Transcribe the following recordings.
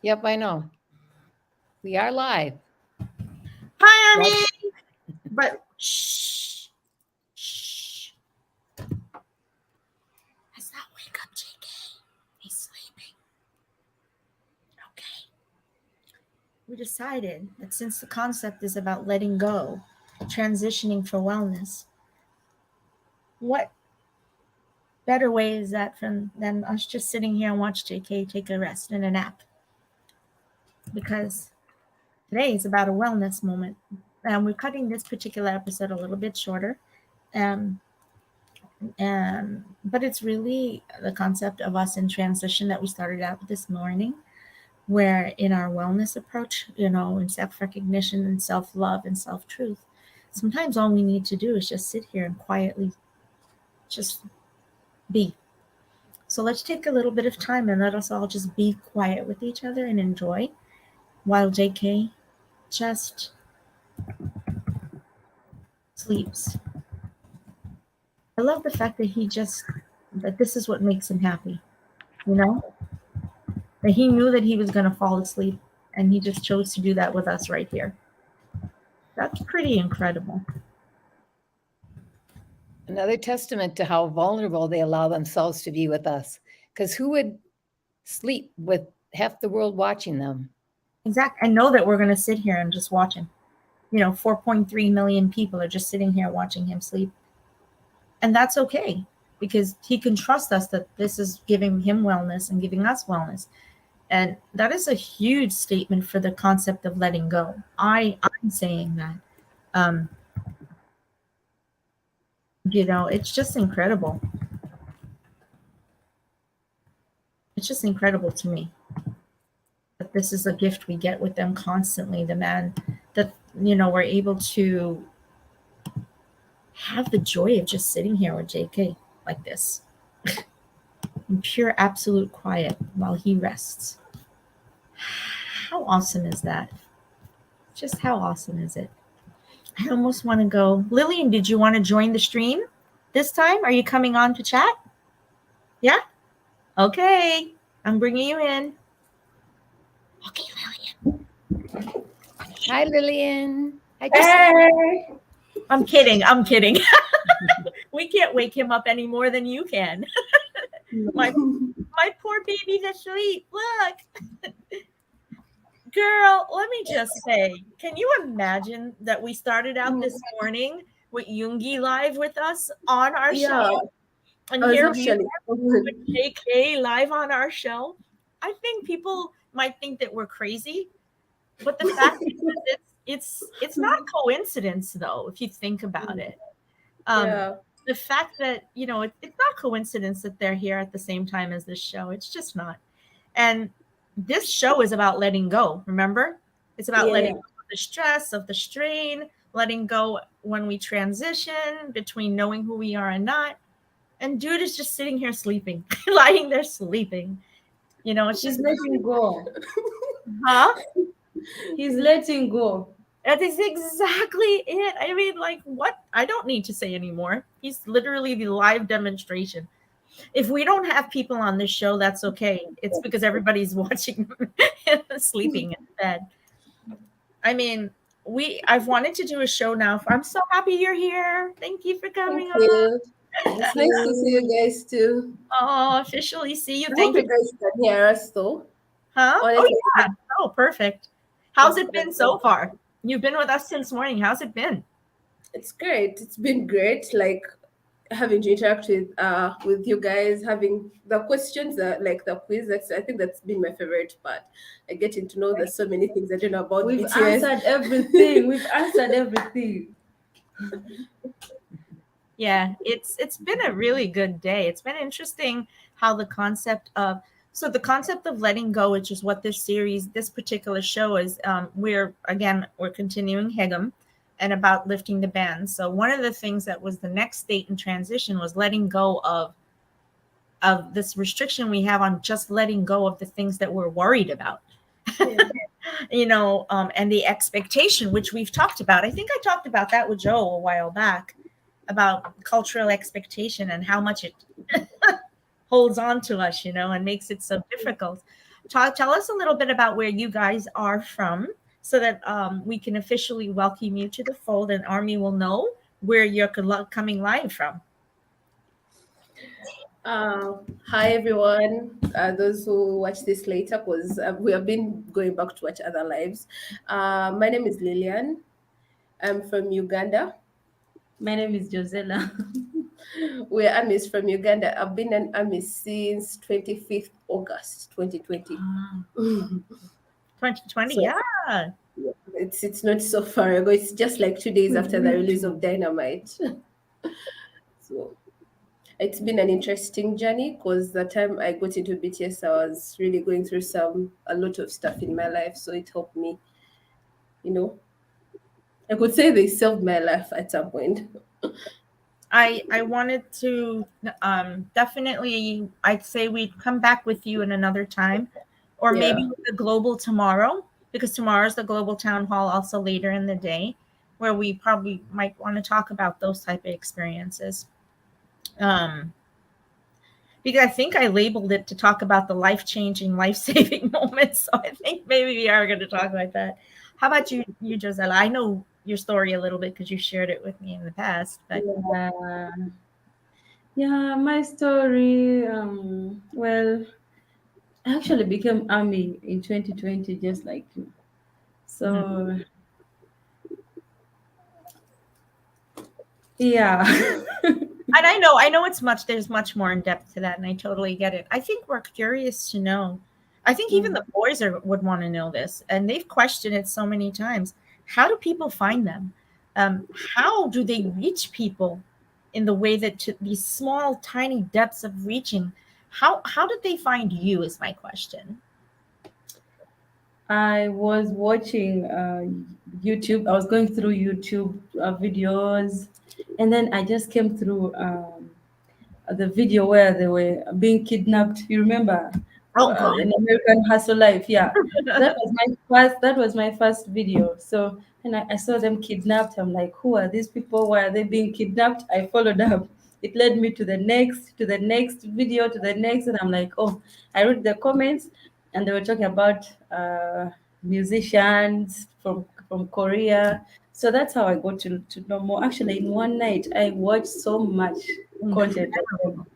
Yep, I know. We are live. Hi, Well, Army. But shh, shh. Let's not wake up JK. He's sleeping. Okay. We decided that since the concept is about letting go, transitioning for wellness, what better way is that than us just sitting here and watch JK take a rest and a nap? Because today is about a wellness moment. And we're cutting this particular episode a little bit shorter. Um, but it's really the concept of us in transition that we started out this morning, where in our wellness approach, in self recognition and self love and self truth, sometimes all we need to do is just sit here and quietly just be. So let's take a little bit of time and let us all just be quiet with each other and enjoy while JK just sleeps. I love the fact that this is what makes him happy, you know? That he knew that he was going to fall asleep and he just chose to do that with us right here. That's pretty incredible. another testament to how vulnerable they allow themselves to be with us. Because who would sleep with half the world watching them? Exactly. And know that we're going to sit here and just watch him. 4.3 million people are just sitting here watching him sleep. And that's okay because he can trust us that this is giving him wellness and giving us wellness. And that is a huge statement for the concept of letting go. I'm saying that. Um, it's just incredible. It's just incredible to me that this is a gift we get with them constantly. The man that, we're able to have the joy of just sitting here with JK like this in pure absolute quiet while he rests. How awesome is that? Just how awesome is it? I almost want to go. Lillian, did you want to join the stream this time? Are you coming on to chat? Yeah? Okay. I'm bringing you in. Okay, Lillian. Hi, Lillian. Hi, Christine. Hey! I'm kidding. I'm kidding. We can't wake him up any more than you can. my poor baby's asleep. Look. Girl, let me just say, can you imagine that we started out this morning with Yoongi live with us on our Yeah, show? And I was here we actually. are with JK live on our show. I think people might think that we're crazy, but the fact is that it's not a coincidence though, if you think about it. Um, Yeah, the fact that it's not coincidence that they're here at the same time as this show. It's just not. And this show is about letting go. Remember, it's about letting yeah. go of the stress, of the strain, letting go when we transition between knowing who we are and not. And dude is just sitting here sleeping, lying there sleeping. It's He's just, letting go. huh? He's letting go. That is exactly it. I mean, like, what? I don't need to say anymore. He's literally the live demonstration. If we don't have people on this show, that's okay. It's because everybody's watching sleeping in bed. I mean, I've wanted to do a show now. I'm so happy you're here. Thank you for Thank coming on. you. It's nice to see you guys too. Oh, officially see you. I hope Thank you you. guys can hear us though. Huh? Oh Honestly, yeah. Oh, perfect. How's it been that's so far? You've been with us since morning. How's it been? it's great. It's been great. Like having to interact with you guys, having the questions that like the quiz. I think that's been my favorite part. Like getting to know there's so many things I don't know about We've BTS. answered everything. We've answered everything. Yeah, it's been a really good day. It's been interesting how the concept of letting go, which is what this particular show is. We're continuing Hegum and about lifting the ban. So one of the things that was the next state in transition was letting go of this restriction we have on just letting go of the things that we're worried about. Yeah. And the expectation, which we've talked about. I think I talked about that with Joe a while back about cultural expectation and how much it holds on to us, and makes it so difficult. tell us a little bit about where you guys are from so that we can officially welcome you to the fold and Army will know where you're coming live from. Hi everyone. Those who watch this later, because we have been going back to watch other lives. My name is Lillian. I'm from Uganda. My name is Josella. We're AMIs from Uganda. I've been an AMI since 25th August 2020. 2020, So yeah. it's not so far ago. It's just like 2 days after the release of Dynamite. So it's been an interesting journey because the time I got into BTS, I was really going through a lot of stuff in my life. So it helped me, you know, I could say they saved my life at some point. I wanted to definitely, I'd say we'd come back with you in another time, or maybe Yeah. with the global tomorrow, because tomorrow's the global town hall also later in the day, where we probably might want to talk about those type of experiences. Um, because I think I labeled it to talk about the life-changing, life-saving moments. So I think maybe we are going to talk about that. How about you, Josella? I know your story a little bit because you shared it with me in the past, but Yeah. Yeah, my story. Well, I actually became army in 2020, just like you. Mhm. So yeah. And I know there's much more in depth to that, and I totally get it. I think we're curious to know. I think even Mm. the boys would want to know this, and they've questioned it so many times. How do people find them? How do they reach people in the way that to these small, tiny depths of reaching? How did they find you? Is my question. I was watching YouTube. I was going through YouTube videos, and then I just came through the video where they were being kidnapped. You remember Oh God. in American Hustle Life? Yeah, that was my first. That was my first video. So and I saw them kidnapped. I'm like, who are these people? Why are they being kidnapped? I followed up. It led me to the next video, to the next, and I'm like, oh, I read the comments, and they were talking about musicians from Korea. So that's how I got to know more. Actually, in one night, I watched so much content of them. Incredible.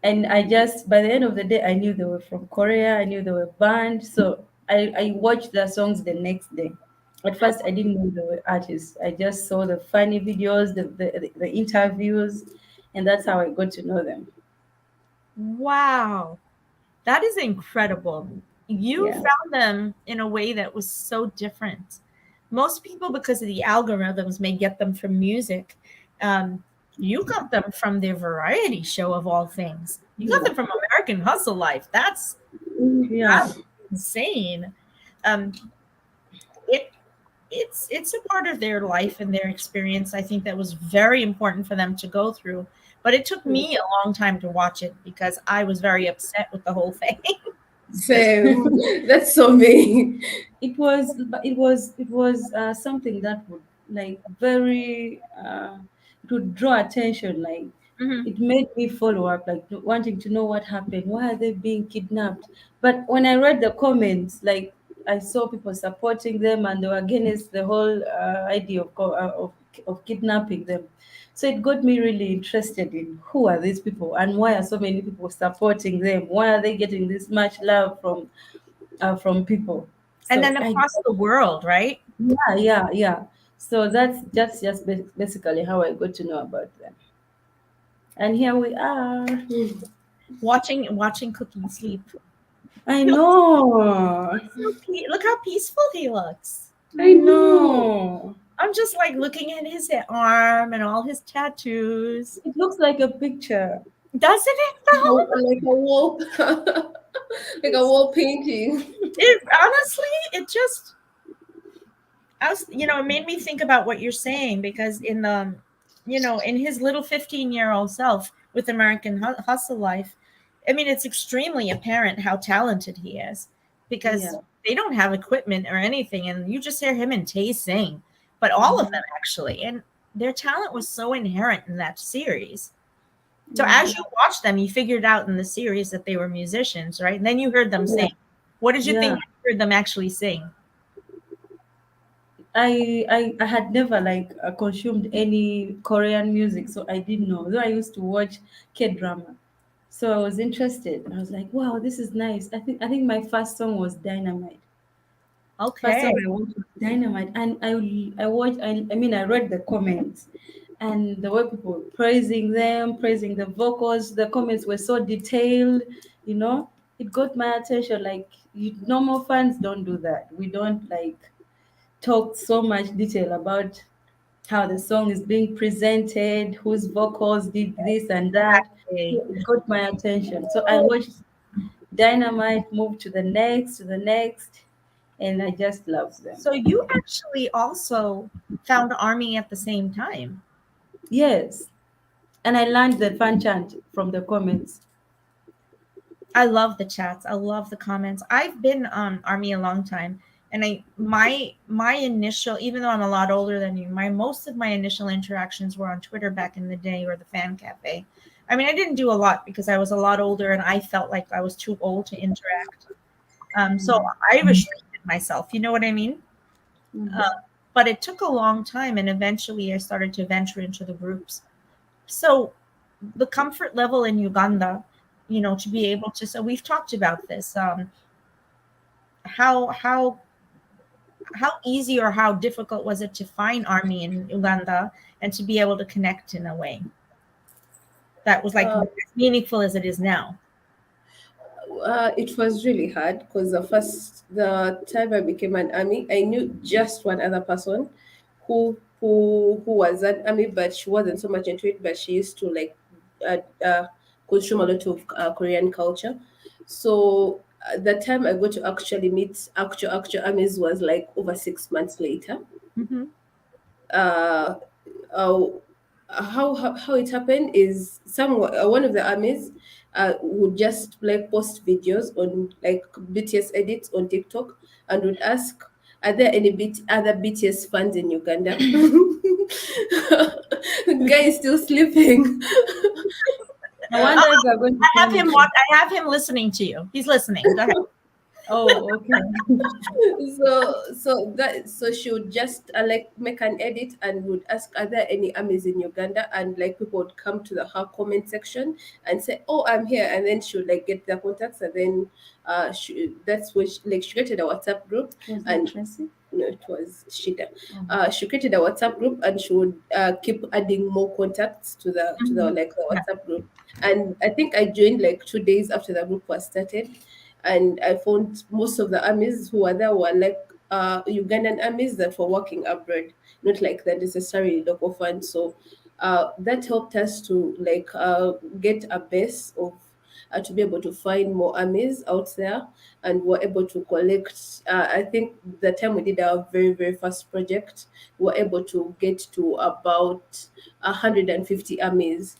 And I just, by the end of the day, I knew they were from Korea. I knew they were banned. So I watched their songs the next day. At first, I didn't know they were artists. I just saw the funny videos, the interviews, and that's how I got to know them. Wow. That is incredible. You Yeah. found them in a way that was so different. Most people, because of the algorithms, may get them from music. Um, you got them from their variety show of all things. You got them from American Hustle Life. Yeah. That's insane. Um, it it's a part of their life and their experience. I think that was very important for them to go through. But it took me a long time to watch it because I was very upset with the whole thing. Same. That's so me. It was something that would like very it would draw attention. Like Mhm. it made me follow up, like wanting to know what happened. Why are they being kidnapped? But when I read the comments, like I saw people supporting them, and they were against the whole idea of kidnapping them. So it got me really interested in who are these people and why are so many people supporting them? Why are they getting this much love from people? And So then I across the world, right? yeah. So that's just basically how I got to know about them. And here we are. Watching Cookie sleep. I He looks know. look how peaceful he looks. I know. I'm just like looking at his arm and all his tattoos. It looks like a picture. Doesn't it though? Like a wall, like a wall painting. It honestly, it just it made me think about what you're saying because in his little 15-year-old self with American Hustle Life, I mean, it's extremely apparent how talented he is because Yeah. they don't have equipment or anything, and you just hear him and Tay sing, but all of them actually, and their talent was so inherent in that series. So as you watched them, you figured out in the series that they were musicians, right? And then you heard them Yeah. sing. What did you think Yeah. when you heard them actually sing? I had never like consumed any Korean music, so I didn't know. Though I used to watch K drama, so I was interested. I was like, "Wow, this is nice." I think my first song was Dynamite. First Okay. song I watched was Dynamite, and I watched. I mean, I read the comments, and the way people were praising them, praising the vocals. The comments were so detailed. You know, it got my attention. Like normal fans don't do that. We don't like talk so much detail about how the song is being presented, whose vocals did this and that. So Okay. it got my attention. So I watched Dynamite, moved to the next, and I just loved them. So you actually also found Army at the same time. Yes. And I learned the fan chant from the comments. I love the chats. I love the comments. I've been on Army a long time, and my initial, even though I'm a lot older than you, my most of my initial interactions were on Twitter back in the day or the fan cafe. I mean, I didn't do a lot because I was a lot older and I felt like I was too old to interact. So I restricted myself. You know what I mean? Mhm. Uh, but it took a long time, and eventually I started to venture into the groups. So the comfort level in Uganda, to be able to. So we've talked about this. How easy or how difficult was it to find Army in Uganda and to be able to connect in a way that was like Uh, as meaningful as it is now? it was really hard because the time I became an army, I knew just one other person who was an army, but she wasn't so much into it. But she used to like consume a lot of Korean culture. So the time I got to actually meet actual armies was like over 6 months later. Hmm. uh, uh, how it happened is one of the armies would just like post videos on like BTS edits on TikTok and would ask, "Are there any other BTS fans in Uganda?" Guy is still sleeping. I wonder if they're going to I have find him. it. I have him listening to you. He's listening. Go ahead. Oh, okay. So she would just like make an edit and would ask, "Are there any armies in Uganda?" And like people would come to her comment section and say, "Oh, I'm here," and then she would like get their contacts, and then that's when she created a WhatsApp group. Was that And Tracy? no, it was Shida. Oh. She created a WhatsApp group, and she would keep adding more contacts to the Mhm. like the Yeah. WhatsApp group. And I think I joined like 2 days after the group was started, and I found most of the armies who were there were like Ugandan armies that were working abroad, not like the necessarily local funds. So that helped us to like get a base of to be able to find more armies out there, and were able to collect. I think the time we did our very first project, we were able to get to about 150 armies,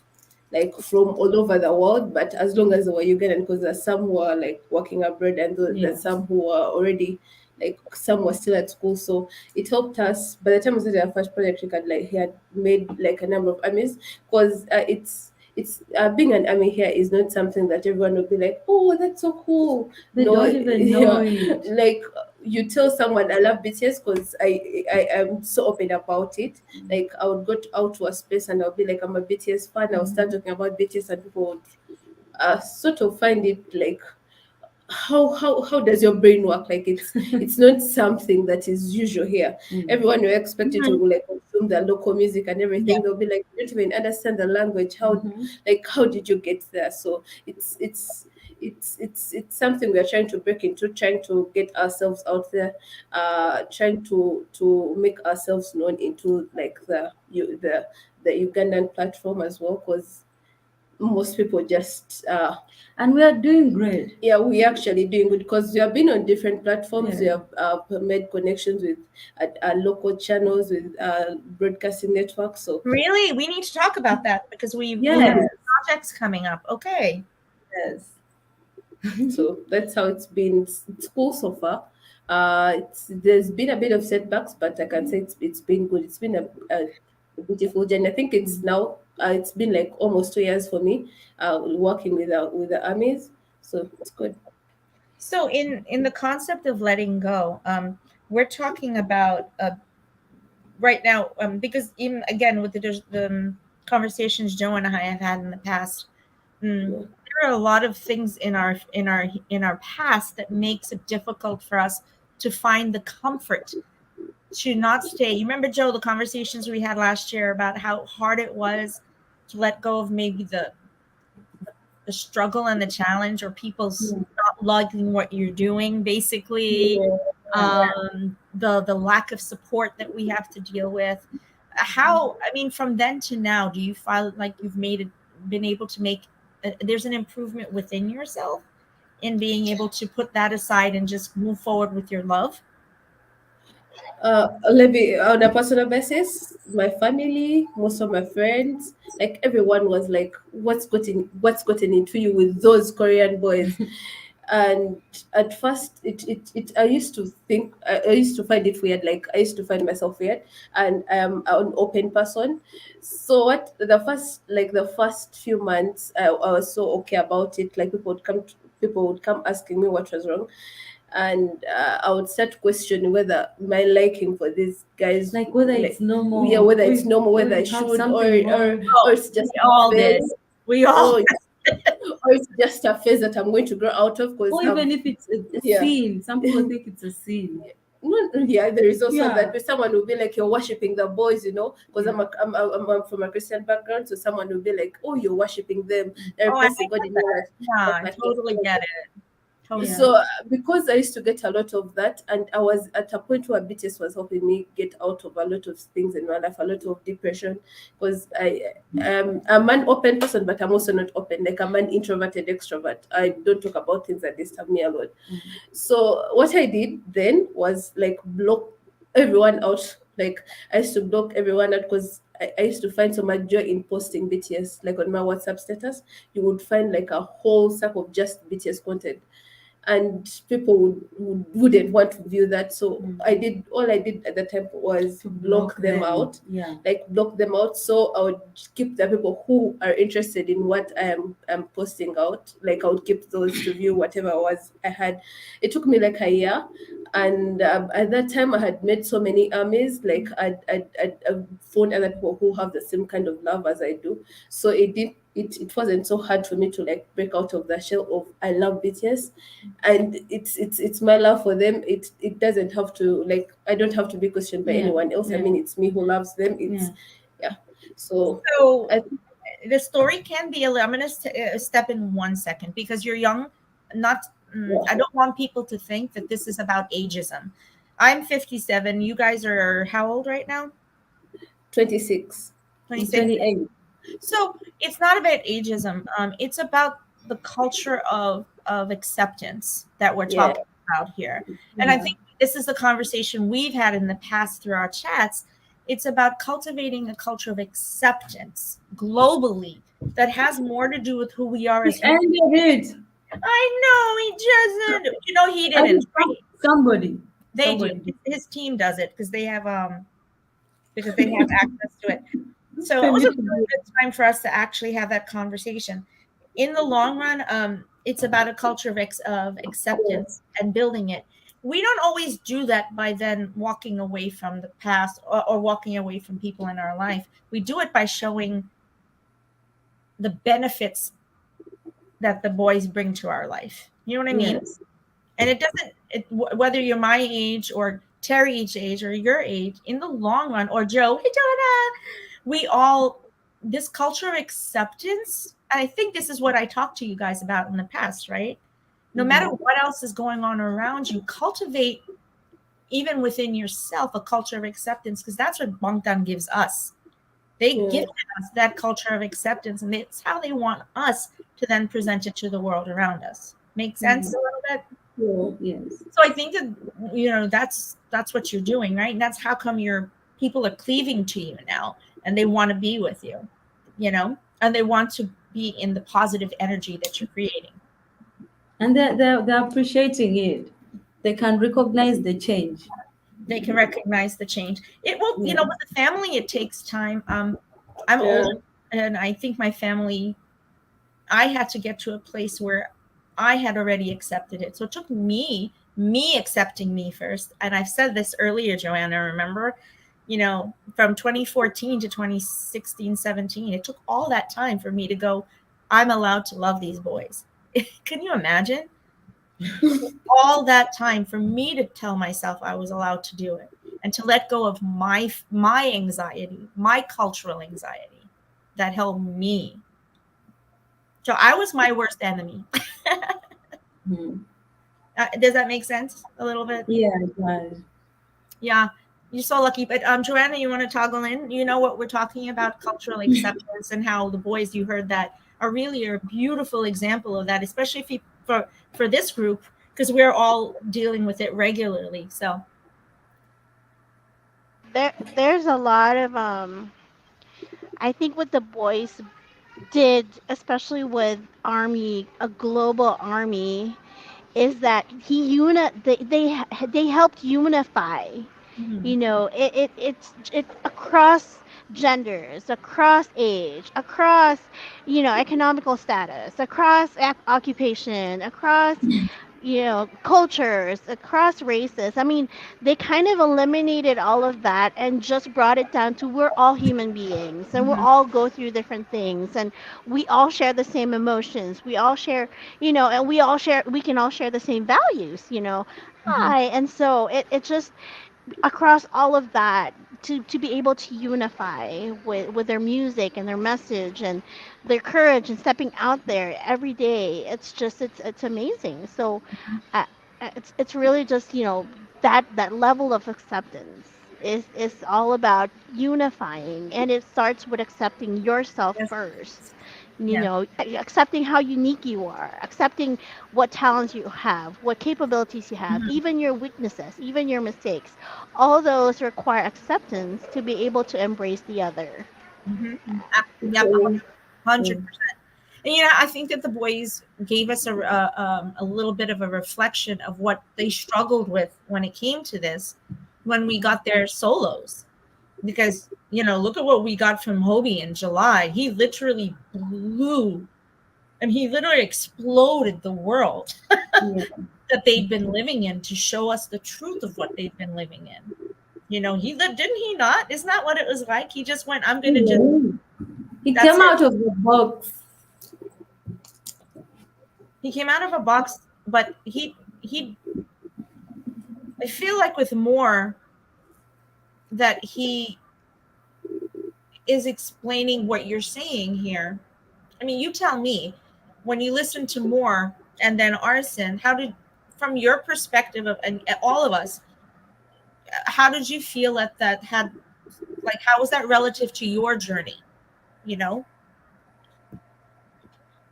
like from all over the world, but as long as they were Ugandan, because there's some who are like working abroad, and there's Yes. some who are already like some were still at school. So it helped us. By the time we started our first project, he had made like a number of armies, because it's being an army here is not something that everyone will be like, oh, that's so cool. They No, don't even know yeah, it. like you tell someone I love BTS because I am so open about it. Like I would out to a space and I'll be like, I'm a BTS fan. I'll start talking about BTS, and people would sort of find it like, how does your brain work? Like it's not something that is usual here. Mm. Everyone will expect you Mhm. to like consume the local music and Yeah. everything. They'll be like, you don't even understand the language. Mhm. How did you get there? So it's something we are trying to break into, trying to get ourselves out there, trying to make ourselves known into like the Ugandan platform as well, because most people just And we are doing great. yeah, we actually doing good because we have been on different platforms. We Yeah. have made connections with local channels, with broadcasting networks. So Really, we need to talk about that because we have Yes. projects coming up. Okay. Yes. so that's how it's been. It's cool so far. There's been a bit of setbacks, but I can say it's been good. It's been a beautiful journey. I think it's now it's been like almost 2 years for me working with the armies, so it's good. So in the concept of letting go, we're talking about right now, because even again with the conversations Joe and I have had in the past, Yeah. there are a lot of things in our past that makes it difficult for us to find the comfort to not stay. You remember, Joe, the conversations we had last year about how hard it was to let go of maybe the struggle and the challenge, or people's Yeah. not liking what you're doing, basically, Yeah. the lack of support that we have to deal with. How, I mean, from then to now, do you feel like you've been able to make there's an improvement within yourself in being able to put that aside and just move forward with your love? Let me, on a personal basis, my family, most of my friends, like everyone was like, what's gotten into you with those Korean boys?" And at first, it I used to think, I used to find it weird. Like I used to find myself weird, and I am an open person. So what the first few months, I was so okay about it. Like people would come asking me what was wrong, and I would start questioning whether my liking for these guys, Like whether like, it's normal, yeah, whether it's normal, or whether I you have should, something wrong. or Oh, it's just we a all did. phase, We all or or it's just a phase that I'm going to grow out of. Because Or even if it's a yeah. sin, some people think it's a sin. No, yeah, there is also Yeah. that. But someone will be like, "You're worshiping the boys," because Yeah. I'm from a Christian background, so someone will be like, "Oh, you're worshiping them. They're oh, and replacing I God get in that. your life." Yeah, Stuff I like totally that. get it. Totally. Yeah. So because I used to get a lot of that, and I was at a point where BTS was helping me get out of a lot of things in my life, a lot of depression, because I'm an open person, but I'm also not open. Like I'm an introverted extrovert. I don't talk about things that disturb me a lot. So what I did then was like block everyone out. Like I used to block everyone out because I used to find so much joy in posting BTS. Like on my WhatsApp status, you would find like a whole stack of just BTS content, and people wouldn't want to view that. So all I did at the time was To block them out, Yeah. like block them out. So I would keep the people who are interested in what I'm posting out. Like I would keep those to view whatever was I had. It took me like a year, and at that time I had made so many armies. Like I found other people who have the same kind of love as I do. So it wasn't so hard for me to like break out of the shell of I love BTS, and it's my love for them. It doesn't have to, like, I don't have to be questioned by Yeah. anyone else. I Yeah. mean, it's me who loves them. It's yeah. So So I the story can be a little, I'm going to step in 1 second because you're young. Not, I don't want people to think that this is about ageism. I'm 57. You guys are how old right now? 26. 26. 28. So it's not about ageism. It's about the culture of acceptance that we're Yeah. talking about here. And I think this is the conversation we've had in the past through our chats. It's about cultivating a culture of acceptance globally that has more to do with who we are as He humans. ended it. I know he doesn't. You know he I didn't. think somebody. They somebody do. His team does it because they have access to it. So it was a Permission. really good time for us to actually have that conversation. In the long run, it's about a culture of acceptance and building it. We don't always do that by then walking away from the past or walking away from people in our life. We do it by showing the benefits that the boys bring to our life. You know what I mean? Yes. And it doesn't, whether you're my age or Terry's age or your age, in the long run, or Joe, hey, Jonah, we all, this culture of acceptance, and I think this is what I talked to you guys about in the past, right? No matter what else is going on around you, cultivate even within yourself a culture of acceptance, because that's what Bangtan gives us. They gifted us that culture of acceptance, and it's how they want us to then present it to the world around us. Make sense a little bit? Yes. So I think that that's what you're doing, right? And that's how come your people are cleaving to you now, and they want to be with you, and they want to be in the positive energy that you're creating. And they're appreciating it. They can recognize the change. They can recognize the change. It will, Yeah. with the family, it takes time. I'm Yeah. older. And I think my family, I had to get to a place where I had already accepted it. So it took me accepting me first. And I've said this earlier, Joanna, remember? From 2014 to 2016, 17, it took all that time for me to go, I'm allowed to love these boys. Can you imagine? All that time for me to tell myself I was allowed to do it and to let go of my anxiety, my cultural anxiety that held me. So I was my worst enemy. Hmm. Does that make sense a little bit? Yeah, it was. Yeah, you're so lucky. But Joanna, you want to toggle in? You know what we're talking about, cultural acceptance, and how the boys you heard that are really a beautiful example of that, especially if you, for this group, because we're all dealing with it regularly. So There's a lot of I think what the boys did, especially with army, a global army, is that they helped unify. mhm, You know, it's across genders, across age, across, economical status, across occupation, across, cultures, across races. I mean, they kind of eliminated all of that and just brought it down to we're all human beings and we'll mhm, all go through different things and we all share the same emotions. We all share, and we can all share the same values. mhm, Hi. And so it just across all of that to be able to unify with their music and their message and their courage and stepping out there every day, it's amazing. So uh, it's really just that level of acceptance is all about unifying, and it starts with accepting yourself yes, first. yeah, Accepting how unique you are, accepting what talents you have, what capabilities you have, mhm, even your weaknesses, even your mistakes. All those require acceptance to be able to embrace the other. mhm. Yep, So, 100. Mm. And I think that the boys gave us a little bit of a reflection of what they struggled with when it came to this, when we got their solos. Because look at what we got from Hobie in July. He literally blew, and he literally exploded the world Yeah. that they'd been living in to show us the truth of what they'd been living in. He lived, didn't he not? Isn't that what it was like? He just went, I'm gonna just, Yeah. He that's came it. out of the box. He came out of a box, but he I feel like with more that he is explaining what you're saying here. I mean, you tell me, when you listen to more and then Arson, how did, from your perspective of and all of us, how did you feel that had, like, how was that relative to your journey? You know,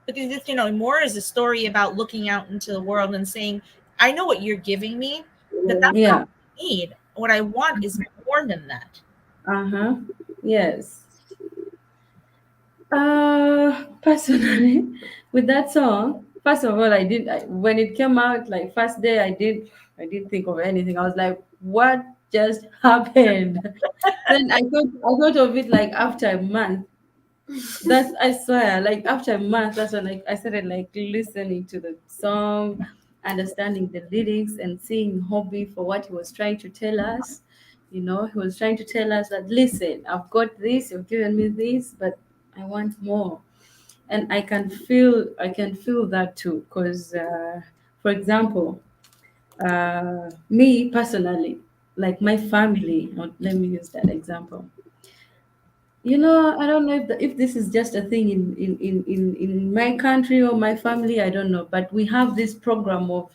because if more is a story about looking out into the world and saying, I know what you're giving me, but that's not Yeah. what I need. What I want is more than that. Uh-huh. Yes. Personally, with that song, first of all, when it came out, like first day, I didn't think of anything. I was like, what just happened? Then I thought of it like after a month. That's I swear, like after a month, that's when I started like listening to the song, understanding the lyrics, and seeing Hobby for what he was trying to tell us. He was trying to tell us that listen, I've got this, you've given me this, but I want more. And I can feel that too, because for example, me personally, like my family, let me use that example. I don't know if this is just a thing in my country or my family. I don't know, but we have this program of,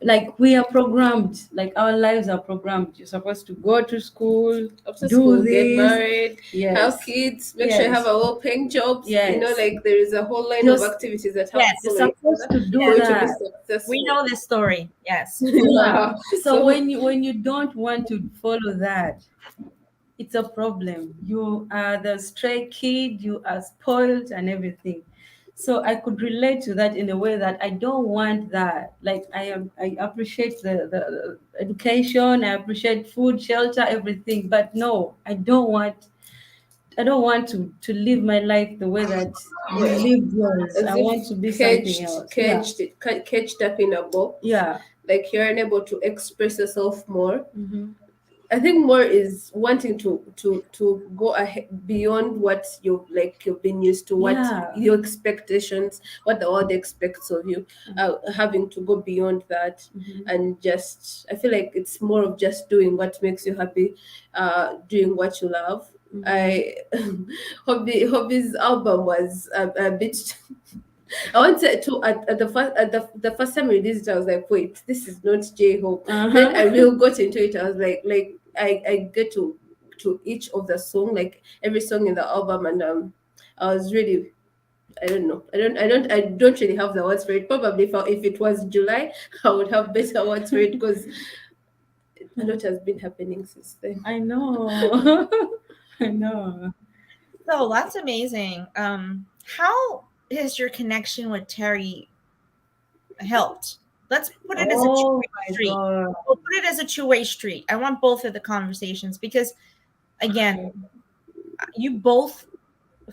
like, we are programmed, like our lives are programmed. You're supposed to go to school, after do school, get this. married, have Yes, kids, make sure you have yes, a well-paying jobs. yes. Like there is a whole line of Just activities that have to Yes, you're follow each supposed other to do for you yes, to be that. we successful. know this story. Yes. Yeah. So So when you don't want to follow that, it's a problem. You are the stray kid, you are spoiled and everything. So I could relate to that in a way that I don't want that. Like I appreciate the education, I appreciate food, shelter, everything. But no, I don't want I don't want to live my life the way that you Yeah. lived yours. As I if want to be something else. Yeah. caged up in a box. Yeah. Like you're unable to express yourself more. Hmm. I think more is wanting to go ahead beyond what you've been used to, what Yeah. your expectations, what the world expects of you, having to go beyond that, Hmm. and just I feel like it's more of just doing what makes you happy, doing what you love. Hmm. I Hobby's album was a bit. I wanted to at the first time we released it, I was like, wait, this is not J Hope. Then I Uh-huh. really got into it. I was like I get to each of the song, like every song in the album, and I was really I don't really have the words for it. Probably if it was July, I would have better words for it because a lot has been happening since then. I know. I know. So that's amazing. How has your connection with Terry helped? Let's put it as a Oh two-way my street. God. We'll put it as a two-way street. I want both of the conversations because, again, you both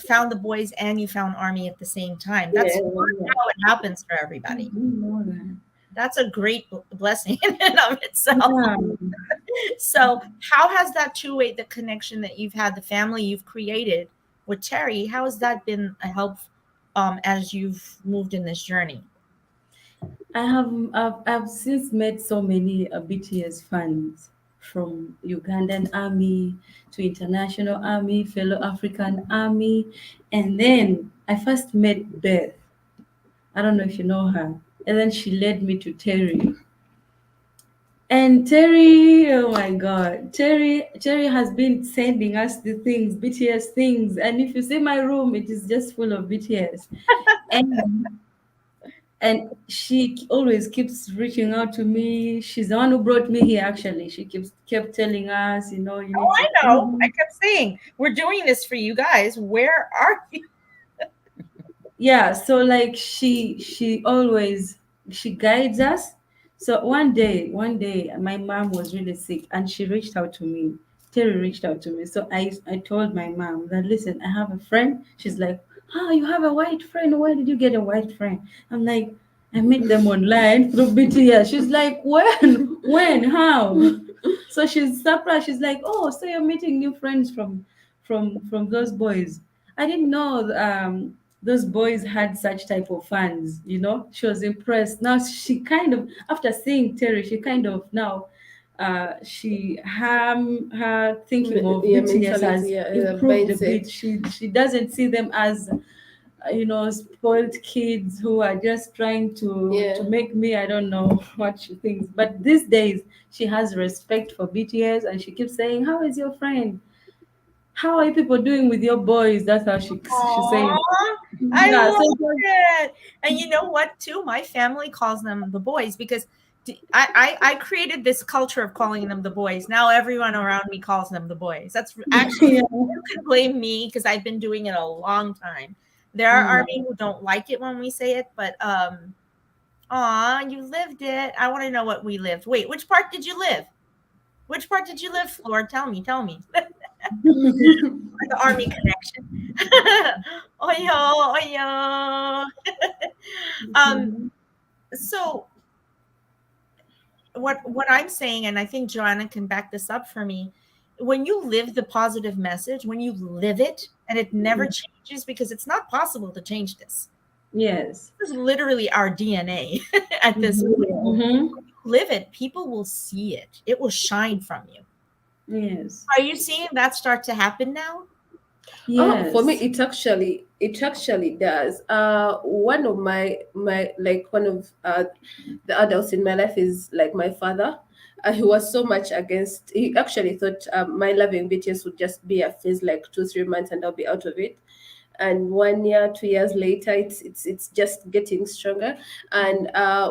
found the boys and you found Army at the same time. That's Yeah, not how it happens for I everybody. didn't know that. That's a great blessing in and of itself. Yeah. So, how has that two-way, the connection that you've had, the family you've created with Terry, how has that been a help as you've moved in this journey? I've since met so many BTS fans from Ugandan army to international army, fellow African army, and then I first met Beth. I don't know if you know her, and then she led me to Terry. And Terry, oh my God, Terry has been sending us the things, BTS things, and if you see my room, it is just full of BTS. And she always keeps reaching out to me. She's the one who brought me here. Actually, she kept telling us, you Oh, need to I know. I come. kept saying, we're doing this for you guys. Where are you? Yeah, so like she always she guides us. So one day my mom was really sick and she reached out to me. Terry reached out to me. So I told my mom that, listen, I have a friend. She's like, oh, you have a white friend? Where did you get a white friend? I'm like, I met them online through BTS. She's like, when, how? So she's surprised. She's like, oh, so you're meeting new friends from those boys. I didn't know those boys had such type of fans. She was impressed. Now she kind of, after seeing Terry, she kind of now her thinking of Yeah, BTS mentality, has yeah, improved a bit. mindset. She doesn't see them as spoiled kids who are just trying to Yeah. make me, I don't know what she thinks. But these days she has respect for BTS and she keeps saying, how is your friend? How are you people doing with your boys? That's how she says. Aw, I Yeah, love so it. And you know what, too? My family calls them the boys because I created this culture of calling them the boys. Now everyone around me calls them the boys. That's actually, yeah. you can blame me because I've been doing it a long time. There are Mm. army who don't like it when we say it, but aw, you lived it. I want to know what we lived. Wait, which part did you live? Which part did you live, Floor? Tell me, tell me. The army connection. Oyo, oyo. So what I'm saying, and I think Joanna can back this up for me, when you live the positive message, when you live it, and it never changes because it's not possible to change this. Yes. This is literally our DNA at this point. Mm-hmm. Live it, people will see it. It will shine from you. Yes. Are you seeing that start to happen now? Oh, for me, Yes. it actually does. One of one of the adults in my life is like my father. He was so much against. He actually thought my loving BTS would just be a phase, like 2 3 months, and I'll be out of it. and 1 year, 2 years later, it's just getting stronger. And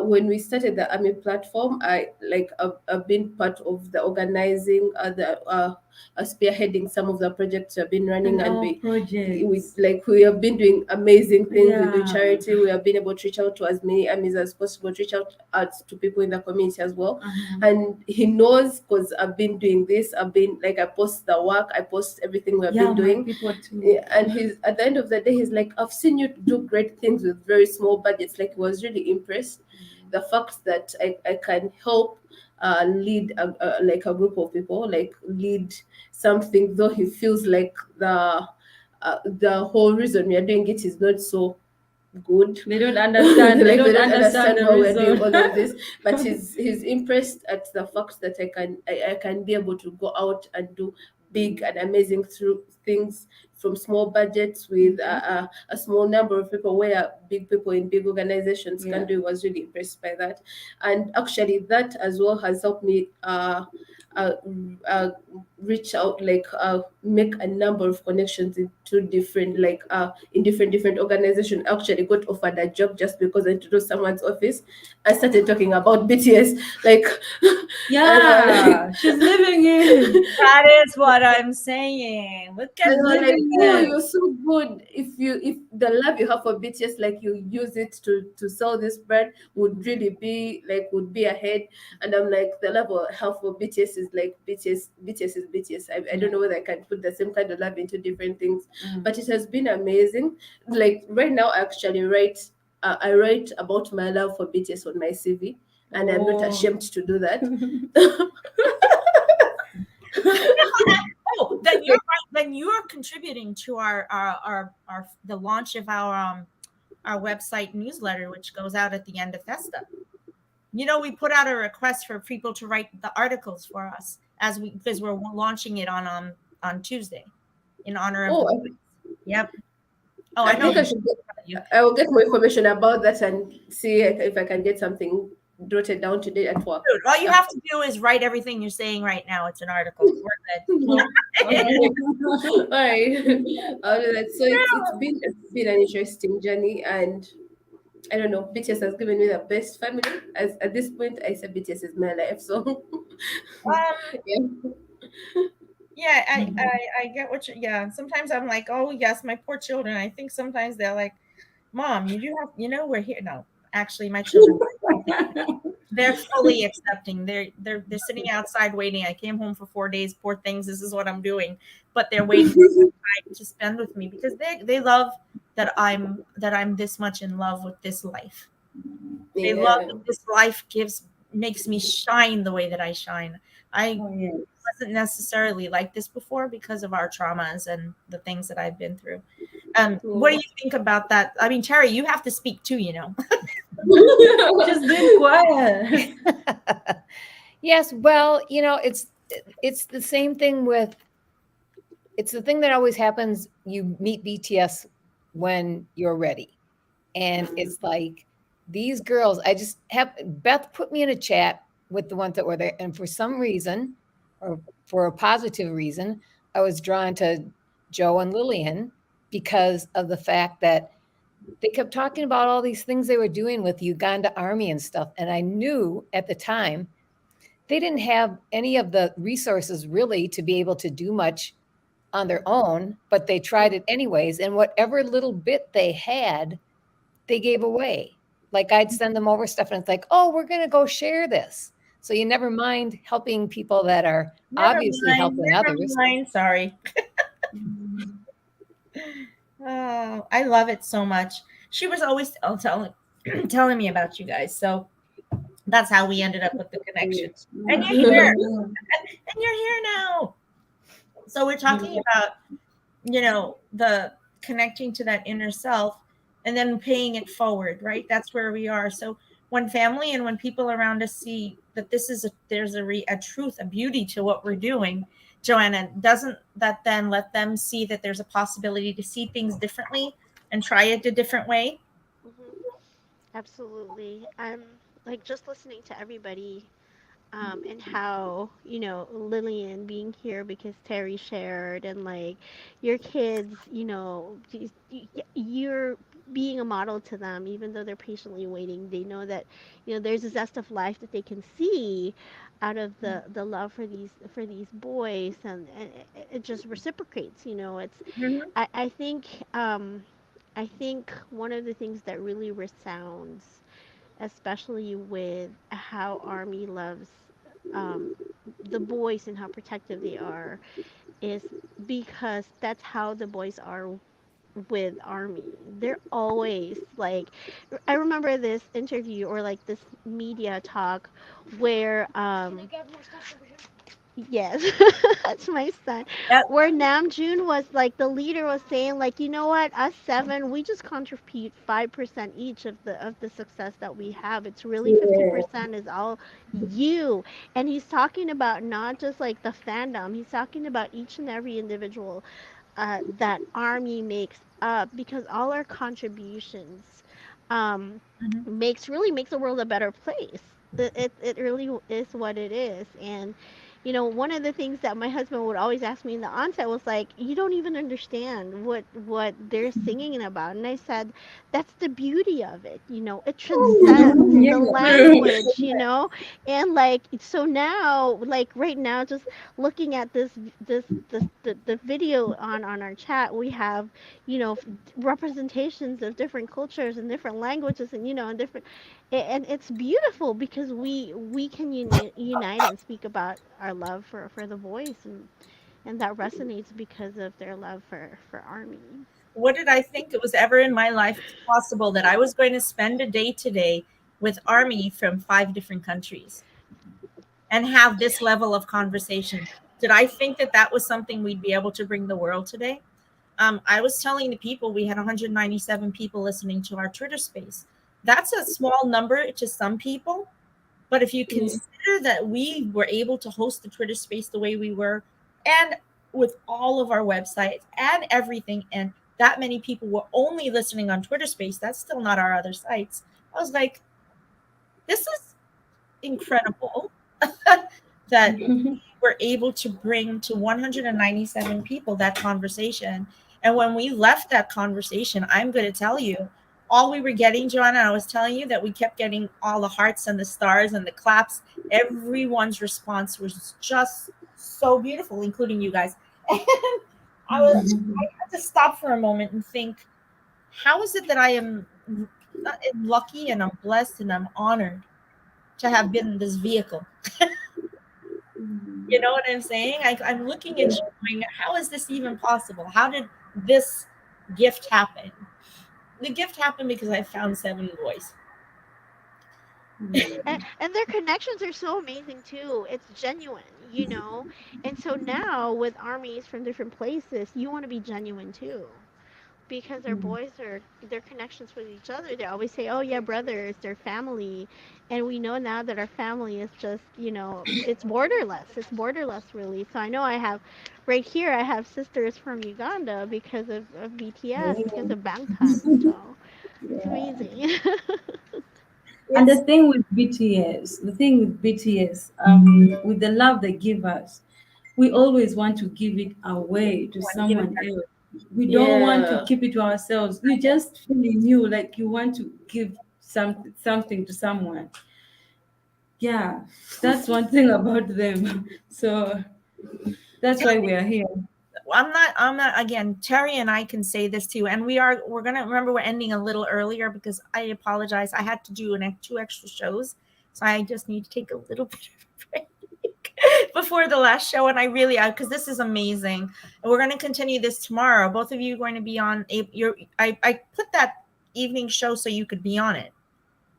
when we started the army platform, I've been part of the organizing, the spearheading some of the projects we've been running, And and our projects. we have been doing amazing things. We do Yeah. charity. We have been able to reach out to as many armies as possible, to reach out to people in the community as well. And he knows, because I've been doing this. I've been like, I post the work, I post everything we've Yeah, been my doing. people too. Yeah, and he's at the end of the day, he's like, I've seen you do great things with very small budgets. Like, he was really impressed the fact that I can help lead like a group of people, like lead something, though he feels like the whole reason we are doing it is not so good. They don't understand. Like, They they don't don't understand understand the why we're doing reason. all of this. But he's impressed at the fact that I can be able to go out and do big and amazing through things from small budgets with a small number of people, where big people in big organizations Yeah. can do. Was really impressed by that. And actually, that as well has helped me uh, uh, reach out, like make a number of connections into different, like in different organizations. Actually got offered a job just because I introduced someone's office. I started talking about BTS, like Yeah, she's living in. That is what I'm saying. Look and at they were like, living "Oh, in. you're so good. If the love you have for BTS, like, you use it to sell this brand, would be ahead." And I'm like, the love I have for BTS is like BTS. BTS is BTS. I don't know whether I can put the same kind of love into different things, but it has been amazing. Like, right now, I actually write. I write about my love for BTS on my CV, and I'm not Oh. ashamed to do that. Oh, then you're right. Then you are contributing to our the launch of our website newsletter, which goes out at the end of Festa. You know, we put out a request for people to write the articles for us because we're launching it on Tuesday in honor of Oh, the boys. Yep. Oh, I I know think I should I will get more information about that and see if I can get something jotted down today at work. Dude, all you have to do is write everything you're saying right now. It's an article. We're good. All right. I'll do that. So it's been an interesting journey, and I don't know. BTS has given me the best family. As at this point, I said BTS is my life. So yeah. Yeah, I get what you. Yeah, sometimes I'm like, oh yes, my poor children. I think sometimes they're like, Mom, you do have, we're here. No, actually, my children, they're fully accepting. They're sitting outside waiting. I came home for 4 days. Poor things. This is what I'm doing, but they're waiting to spend with me because they love that I'm this much in love with this life. They love Yeah. that this life makes me shine the way that I shine. I Oh, yes. wasn't necessarily like this before because of our traumas and the things that I've been through. What do you think about that? I mean, Terry, you have to speak too, Just being quiet. Yes, well, it's the same thing with it's the thing that always happens. You meet BTS when you're ready. And it's like these girls, I just have Beth put me in a chat with the ones that were there. And for some reason, or for a positive reason, I was drawn to Joe and Lillian because of the fact that they kept talking about all these things they were doing with the Uganda army and stuff. And I knew at the time they didn't have any of the resources really to be able to do much on their own, but they tried it anyways. And whatever little bit they had, they gave away. Like I'd send them over stuff and it's like, oh, we're going to go share this. So you never mind helping people that are obviously helping Never others. mind. Sorry. Oh, I love it so much. She was always telling me about you guys. So that's how we ended up with the connection. And you're here. And you're here now. So we're talking about, the connecting to that inner self and then paying it forward, right? That's where we are. So when family and when people around us see that there's a truth, a beauty to what we're doing, Joanna, doesn't that then let them see that there's a possibility to see things differently and try it a different way? Hmm. Absolutely. Like just listening to everybody, and how, Lillian being here because Terry shared, and like your kids, you're being a model to them, even though they're patiently waiting. They know that, there's a zest of life that they can see out of the love for these boys, and it just reciprocates. Mhm. I think I think one of the things that really resounds, especially with how Army loves um, the boys and how protective they are, is because that's how the boys are with Army. They're always like, I remember this interview or like this media talk where yes, that's my son. That, Where Namjoon was like the leader was saying like, you know what, us seven, we just contribute 5% each of the success that we have. It's really Yeah. 50% is all you. And he's talking about not just like the fandom. He's talking about each and every individual that Army makes up, because all our contributions um, mhm. makes the world a better place. It really is what it is. And one of the things that my husband would always ask me in the onset was like, you don't even understand what they're singing about. And I said, that's the beauty of it. It transcends Yeah. the True. language. And like, so now, like right now, just looking at the video on our chat, we have, representations of different cultures and different languages, and different, and it's beautiful because we can unite and speak about our love for the boys, and that resonates because of their love for Army. What did I think it was ever in my life possible that I was going to spend a day today with Army from 5 different countries and have this level of conversation? Did I think that that was something we'd be able to bring the world today? I was telling the people we had 197 people listening to our Twitter space. That's a small number to some people, but if you Yeah. consider that we were able to host the Twitter space the way we were, and with all of our websites and everything, and that many people were only listening on Twitter space, that's still not our other sites. I was like, this is incredible that we're able to bring to 197 people that conversation. And when we left that conversation, I'm going to tell you, all we were getting, Joanna, I was telling you that we kept getting all the hearts and the stars and the claps. Everyone's response was just so beautiful, including you guys. And I had to stop for a moment and think, how is it that I am lucky and I'm blessed and I'm honored to have been in this vehicle? You know what I'm saying? I'm looking at you going, how is this even possible? How did this gift happen? The gift happened because I found 7 boys. And their connections are so amazing too. It's genuine, and so now with armies from different places, you want to be genuine too, because their boys are their connections with each other. They always say, "Oh yeah, brothers, they're family," and we know now that our family is just, it's borderless. It's borderless, really. So I know I have, right here, I have sisters from Uganda because of BTS, because of Bangtan. So it's amazing. And the It's thing with BTS, with the love they give us, we always want to give it away to want to give it someone back. else. We don't want to Yeah. keep it to ourselves. You just feeling new, like you want to give something to someone. Yeah, that's one thing about them. So that's why we are here. I'm not again, Terry and I can say this too. And we're gonna remember we're ending a little earlier because I apologize. I had to do 2 extra shows. So I just need to take a little bit of a break before the last show. And I really because this is amazing. And we're gonna continue this tomorrow. Both of you are going to be on I put that evening show so you could be on it.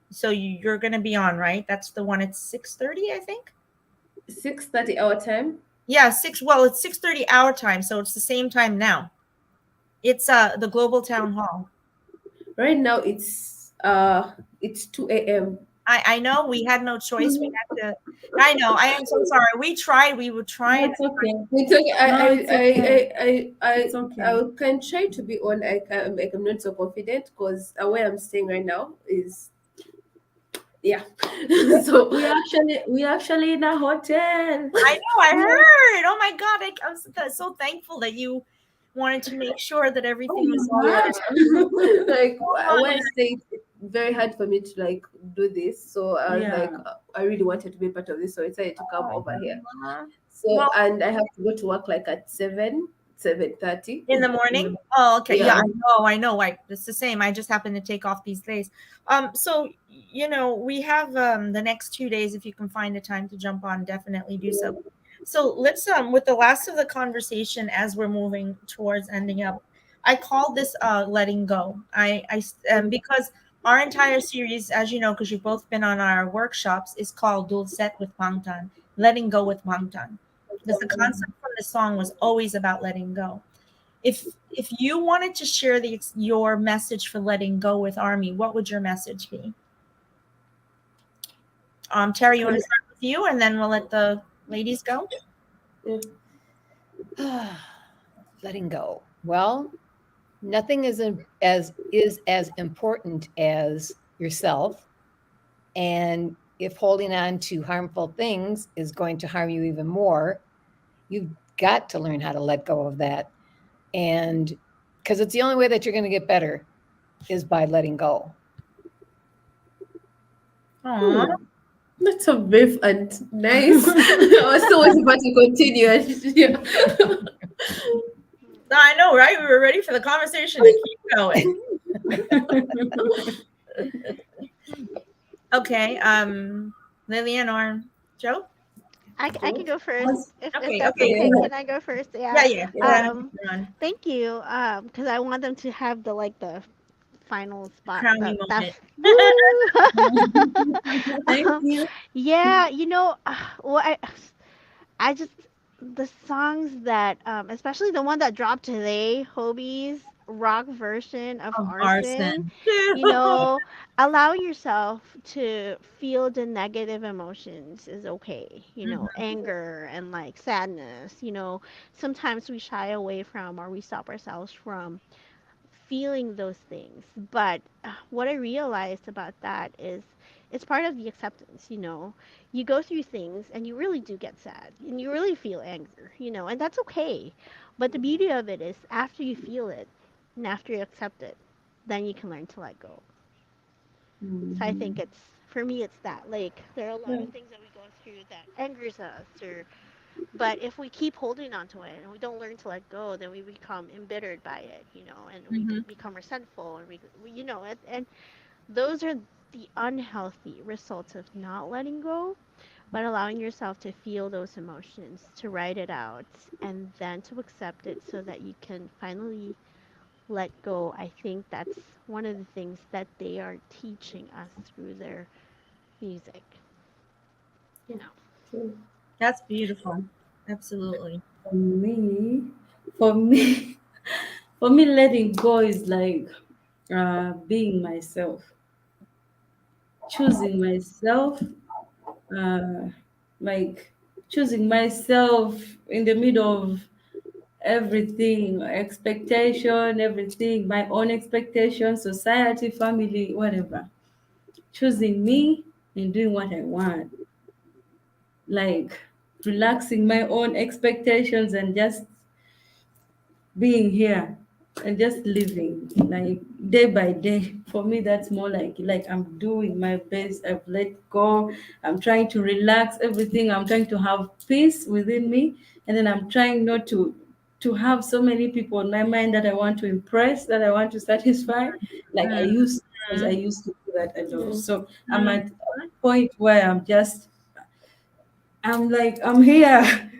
So you're gonna be on, right? That's the one at 6:30, I think. 6:30 our time. Yeah, well, it's 6:30 our time, so it's the same time now. It's the global town hall. Right now it's 2 a.m. I know we had no choice. We had to. I know. I am so sorry. We tried. We were trying. That's okay. It's okay. No, it's okay. It's okay. I can try to be on. I'm not so confident because where I'm staying right now is yeah. So We actually in a hotel. I know, I heard. Oh my God, I'm so thankful that you wanted to make sure that everything was all yeah, right. like Oh my. Wednesday, it's very hard for me to like do this. So I was like, Yeah. I really wanted to be part of this, so I decided to come over here. Uh, So well, and I have to go to work like at 7:30. in the morning? Oh, okay. Yeah, Yeah. I know. It's the same. I just happen to take off these days. So we have the next 2 days. If you can find the time to jump on, definitely do so. So let's with the last of the conversation as we're moving towards ending up. I call this letting go. Because our entire series, as you know, because you've both been on our workshops, is called Dulcet with Bangtan, letting go with Bangtan. Because the concept from the song was always about letting go. If you wanted to share your message for letting go with Army, what would your message be? Terry, you want to start with you, and then we'll let the ladies go. Letting go. Well, nothing is as important as yourself. And if holding on to harmful things is going to harm you even more, you've got to learn how to let go of that. And because it's the only way that you're going to get better is by letting go. Aww. That's so brief and nice. I was so was about to continue. And, yeah. I know, right? We were ready for the conversation to keep going. Okay, Lillian or Joe? I can go first if Okay, that's okay, okay. go Can ahead. I go first? Yeah, Yeah. yeah. Go ahead. Um, Thank you. Because I want them to have the final spot. Crowning That moment. that's woo. Thank um, you. yeah, well, I just the songs that especially the one that dropped today, Hobie's rock version of Of Arson, arson. you know, allow yourself to feel the negative emotions is okay. Anger and like sadness, sometimes we shy away from or we stop ourselves from feeling those things. But what I realized about that is it's part of the acceptance. You go through things and you really do get sad and you really feel anger, and that's okay. But the beauty of it is after you feel it and after you accept it, then you can learn to let go. So I think for me, it's that. Like, there are a lot of things that we go through that angers us, but if we keep holding on to it and we don't learn to let go, then we become embittered by it, and we Mm-hmm. become resentful, and and those are the unhealthy results of not letting go, but allowing yourself to feel those emotions, to write it out, and then to accept it so that you can finally let go. I think that's one of the things that they are teaching us through their music, you know. That's beautiful. Absolutely. For me, for me, for me, letting go is like being myself, choosing myself, uh, like choosing myself in the middle of everything, expectation, everything, my own expectation, society, family, whatever. Choosing me and doing what I want, like relaxing my own expectations and just being here and just living like day by day. For me, that's more like I'm doing my best. I've let go. I'm trying to relax everything. I'm trying to have peace within me, and then I'm trying not to have so many people on my mind that I want to impress, that I want to satisfy. Like I Mm-hmm. used, because I used to do that a lot. So I'm at a point where I'm like I'm here.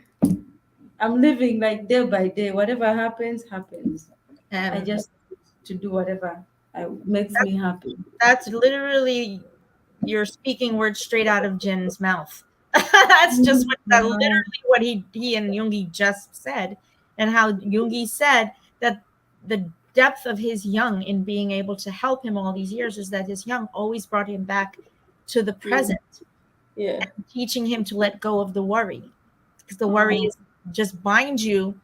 I'm living like day by day. Whatever happens, happens. I And just to do whatever makes me happy. that's literally you're speaking words straight out of Jin's mouth. That's just Wow. literally what he and Jungi just said, and how Jungi said that the depth of his young in being able to help him all these years is that his young always brought him back to the present, Yeah. teaching him to let go of the worry, because the worry Oh, is just bind you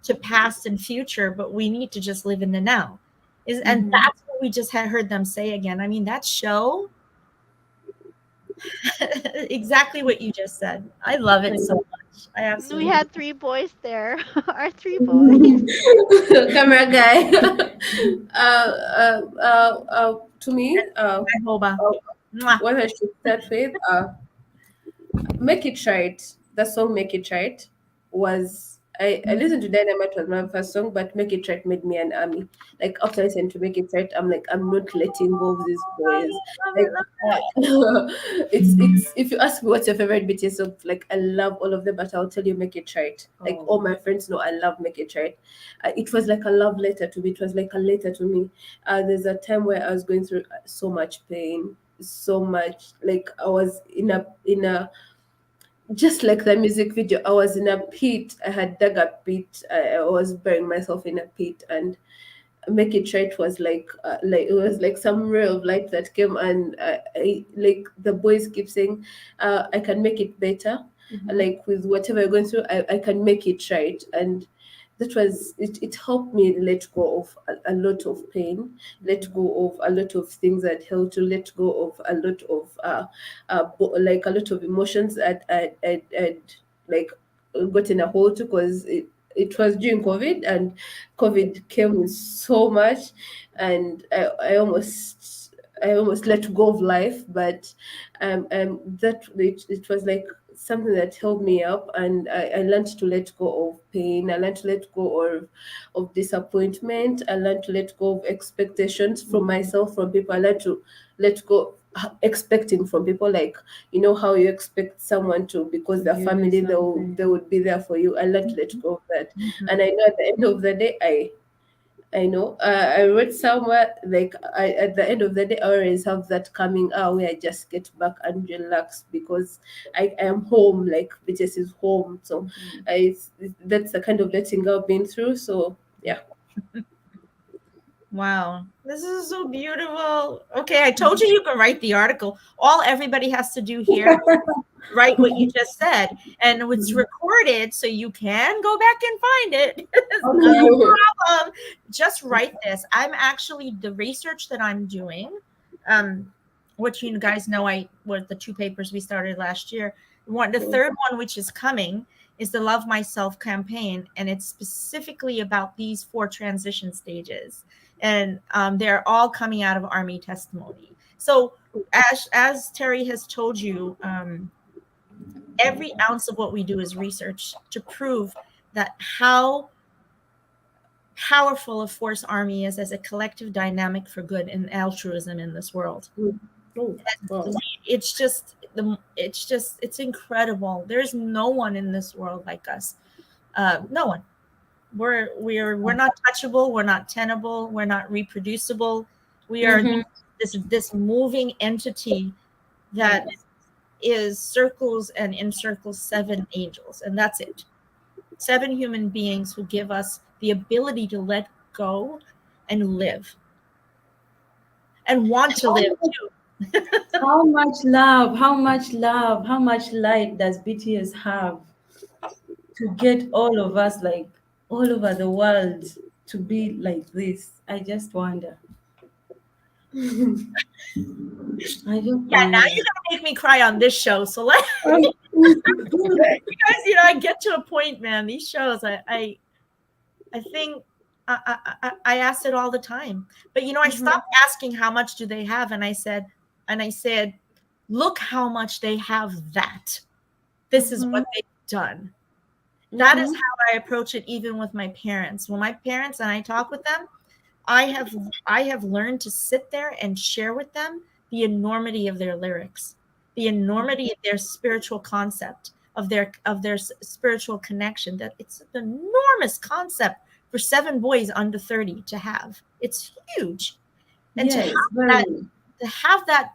to past and future, but we need to just live in the now. And mhm. that's what we just had heard them say again. I mean, that show Exactly what you just said. I love it so much. I We absolutely. had three boys there. Our three boys. Camera guy. To me, I hope. uh, Mwah. what I should start with, Make It Right. That song Make It Right was I listened to Dynamite was my first song, but Make It Right made me an army. Like after listening to Make It Right, I'm like, I'm not letting go of these Love boys. it, love it, Like love it's if you ask me what's your favorite BTS song, like I love all of them, but I'll tell you Make It Right. Like all my friends know I love Make It Right. It was like a love letter to me. It was like a letter to me. There's a time where I was going through so much pain, so much like I was in a just like the music video, I was in a pit. I had dug a pit. I was burying myself in a pit, and Make It Right was like it was like some ray of light that came, and like the boys keep saying, I can make it better. Like with whatever you're going through, I can make it right, and that was it. It helped me let go of a lot of pain, let go of a lot of things that held to, let go of a lot of like a lot of emotions that I'd like gotten a hold to, because it was during COVID, and COVID came with so much, and I almost let go of life, but that it was like something that held me up, and I learned to let go of pain. I learned to let go of disappointment. I learned to let go of expectations from myself, from people. I learned to let go expecting from people, like how you expect someone to, because they're give you family, something. they would be there for you. I learned to let go of that, Mhm. and I know at the end of the day, I know. I read somewhere like at the end of the day, I always have that coming out where I just get back and relax, because I am home. Like BTS is home, so that's the kind of letting go I've been through. So yeah. Wow, this is so beautiful. Okay, I told you you can write the article. All everybody has to do here, write what you just said, and it's recorded, so you can go back and find it. It's no problem. Just write this. I'm actually the research that I'm doing. What you guys know, I what the two papers we started last year. The third one, which is coming, is the Love Myself campaign, and it's specifically about these four transition stages, and they're all coming out of Army testimony. So, as Terry has told you, every ounce of what we do is research to prove that how powerful a force Army is as a collective dynamic for good and altruism in this world. Oh, wow. It's incredible. There's no one in this world like us. No one. We're not touchable. We're not tenable. We're not reproducible. We are this moving entity that is circles and encircles seven angels, and that's it. Seven human beings who give us the ability to let go and live and want to live too. How much light does BTS have to get all of us, like all over the world, to be like this? I just wonder. I just Yeah, now wonder. you're gonna make me cry on this show. So let because I get to a point, man. These shows, I think I ask it all the time. But I stopped asking how much do they have, and I said, look how much they have. That this is what they've done. That is how I approach it, even with my parents. When my parents and I talk with them, I have I have learned to sit there and share with them the enormity of their lyrics, the enormity of their spiritual concept, of their spiritual connection. That it's an enormous concept for seven boys under 30 to have. It's huge, and Yes, very. to have that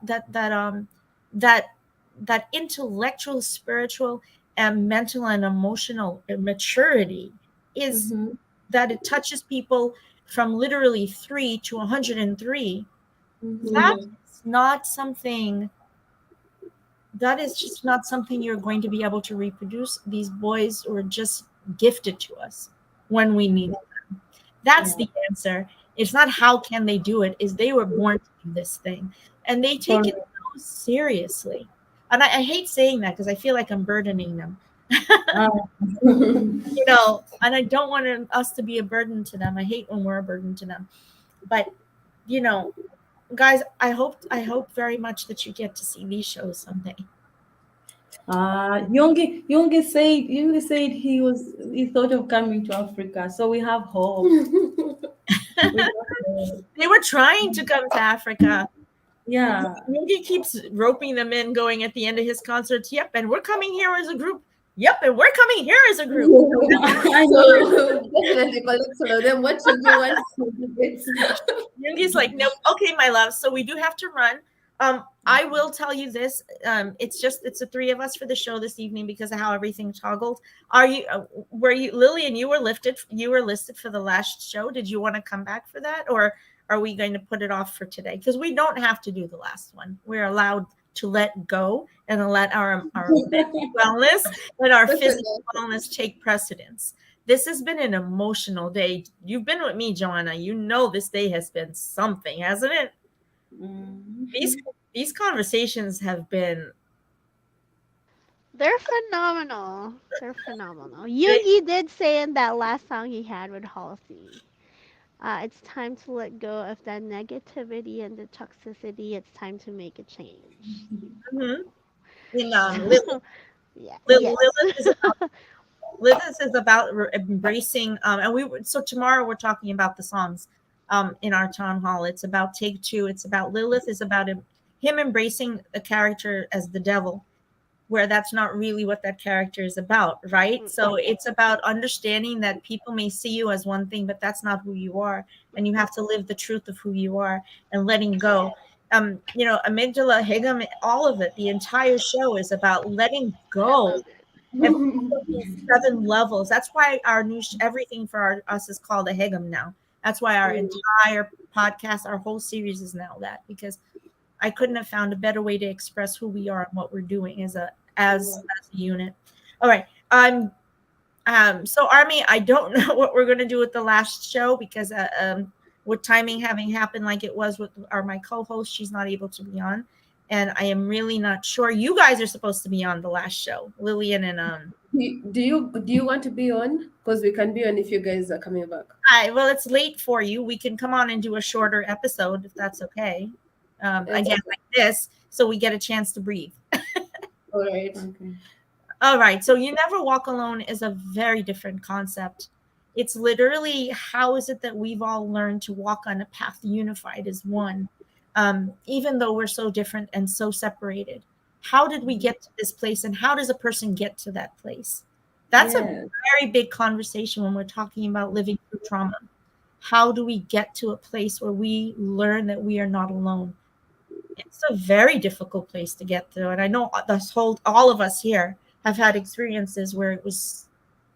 that intellectual, spiritual, and mental and emotional maturity is that it touches people from literally 3 to 103. That is not something that is just not something you're going to be able to reproduce. These boys were just gifted to us when we needed them. That's the answer. It's not how can they do it, is they were born to do this thing. And they take it so seriously. And I hate saying that because I feel like I'm burdening them. Ah. And I don't want us to be a burden to them. I hate when we're a burden to them. But, you know, guys, I hope very much that you get to see these shows someday. Yonge said he thought of coming to Africa, so we have hope. We have hope. They were trying to come to Africa. Yeah. Yogi keeps roping them in, going at the end of his concerts. Yep, and we're coming here as a group. Yep, and we're coming here as a group. I know. So definitely collect all of them. What you want to get? Yogi's like, nope. Okay, my love. So we do have to run. I will tell you this. It's the three of us for the show this evening because of how everything toggled. Were you Lillian? You were listed for the last show. Did you want to come back for that, or are we going to put it off for today? Because we don't have to do the last one. We're allowed to let go and let our mental wellness and our physical wellness take precedence. This has been an emotional day. You've been with me, Joanna. You know this day has been something, hasn't it? These conversations have been They're phenomenal. They're phenomenal. Yoongi did say in that last song he had with Halsey, it's time to let go of that negativity and the toxicity. It's time to make a change. mhm. In So, yeah, yes. Lilith is about embracing, and so tomorrow we're talking about the songs in our town hall. It's about Take Two. It's about Lilith is about him embracing a character as the devil, where that's not really what that character is about, right? So it's about understanding that people may see you as one thing, but that's not who you are, and you have to live the truth of who you are and letting go. Amygdala, Hegum, all of it, the entire show is about letting go of all of these 7 levels. That's why our new everything for us is called a Hegum now. That's why our entire podcast, our whole series is now that, because I couldn't have found a better way to express who we are and what we're doing as a unit. All right. So Army, I don't know what we're gonna do with the last show because with timing having happened like it was with my co-host, she's not able to be on. And I am really not sure. You guys are supposed to be on the last show, Lillian and Do you want to be on? Because we can be on if you guys are coming back. well, it's late for you. We can come on and do a shorter episode if that's okay. Again, like this, so we get a chance to breathe. All right. Okay. All right. So You Never Walk Alone is a very different concept. It's literally how is it that we've all learned to walk on a path unified as one, even though we're so different and so separated. How did we get to this place, and how does a person get to that place? That's a very big conversation when we're talking about living through trauma. How do we get to a place where we learn that we are not alone? It's a very difficult place to get to, and I know all of us here have had experiences where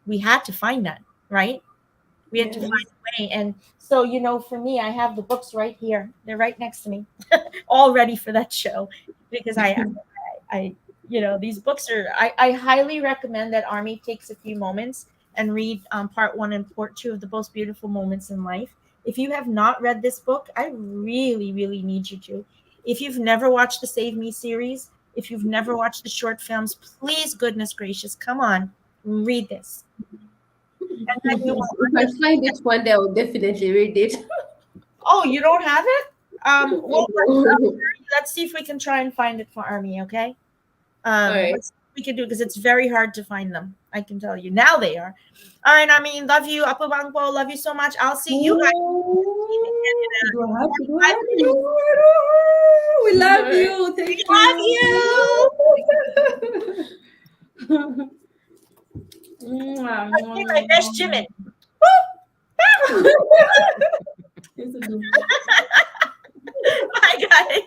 we had to find that, right? We had to find a way. And so, for me, I have the books right here. They're right next to me, all ready for that show, because these books I highly recommend that Army takes a few moments and read part 1 and part 2 of The Most Beautiful Moments in Life. If you have not read this book, I really, really need you to. If you've never watched the Save Me series, if you've never watched the short films, please, goodness gracious, come on, read this. And then you will If I find it one day, I will definitely read it. Oh, you don't have it? Well, let's see if we can try and find it for Army, okay? right. Let's see what we can do, because it's very hard to find them. I can tell you. Now they are. All right, Army, love you. Apo Bangpo, love you so much. I'll see you guys. We love you. Thank Love you. My best Jimin. you. Bye, guys.